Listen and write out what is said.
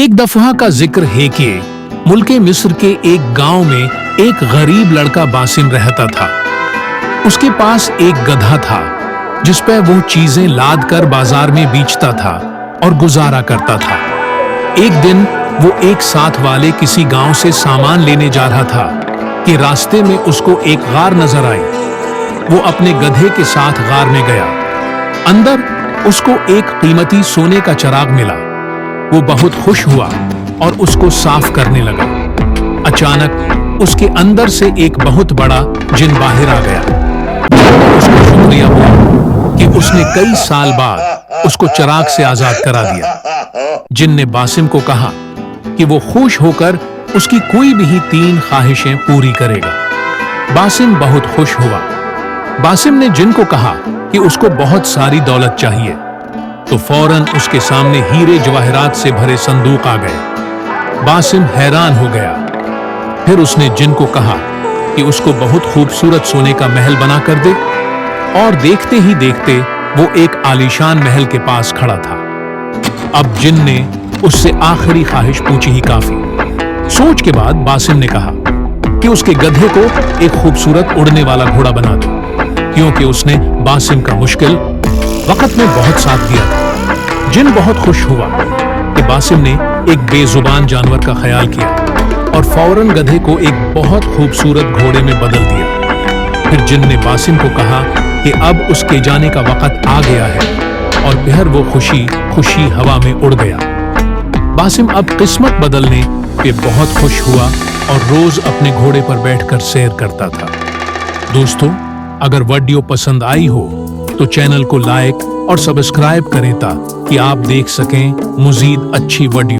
एक दफा का जिक्र है कि मुल्के मिस्र के एक गांव में एक गरीब लड़का बासिम रहता था। उसके पास एक गधा था जिस पर वो चीजें लाद कर बाजार में बेचता था और गुजारा करता था। एक दिन वो एक साथ वाले किसी गांव से सामान लेने जा रहा था कि रास्ते में उसको एक गार नजर आई। वो अपने गधे के साथ गार में गया। अंदर उसको एक कीमती सोने का चिराग मिला। वो बहुत खुश हुआ और उसको साफ करने लगा। अचानक उसके अंदर से एक बहुत बड़ा जिन बाहर आ गया। उसको शुक्रिया हुआ कि उसने कई साल बाद उसको चिराग से आजाद करा दिया। जिन ने बासिम को कहा कि वो खुश होकर उसकी कोई भी 3 ख्वाहिशें पूरी करेगा। बासिम बहुत खुश हुआ। बासिम ने जिन को कहा कि उसको बहुत सारी दौलत चाहिए, तो फौरन उसके सामने हीरे जवाहरात से भरे संदूक आ गए। बासिम हैरान हो गया। फिर उसने जिन को कहा कि उसको बहुत खूबसूरत सोने का महल बना कर दे, और देखते ही देखते वो एक आलीशान महल के पास खड़ा था। अब जिन ने उससे आखिरी ख्वाहिश पूछी ही काफी। सोच के बाद बासिम ने कहा कि उसके गधे को एक खूबसूरत उड़ने वाला घोड़ा बना दो, क्योंकि उसने बासिम का मुश्किल वक्त में बहुत साथ दिया था। जिन बहुत खुश हुआ कि बासिम ने एक बेजुबान जानवर का ख्याल किया और फौरन गधे को एक बहुत खूबसूरत घोड़े में बदल दिया। फिर जिन ने बासिम को कहा कि अब उसके जाने का वक्त आ गया है, और फिर वो खुशी खुशी हवा में उड़ गया। बासिम अब किस्मत बदलने पे बहुत खुश हुआ और रोज अपने घोड़े पर बैठकर सैर करता था। दोस्तों, अगर वीडियो पसंद आई हो तो चैनल को लाइक और सब्सक्राइब करें ताकि आप देख सकें मज़ीद अच्छी वीडियो।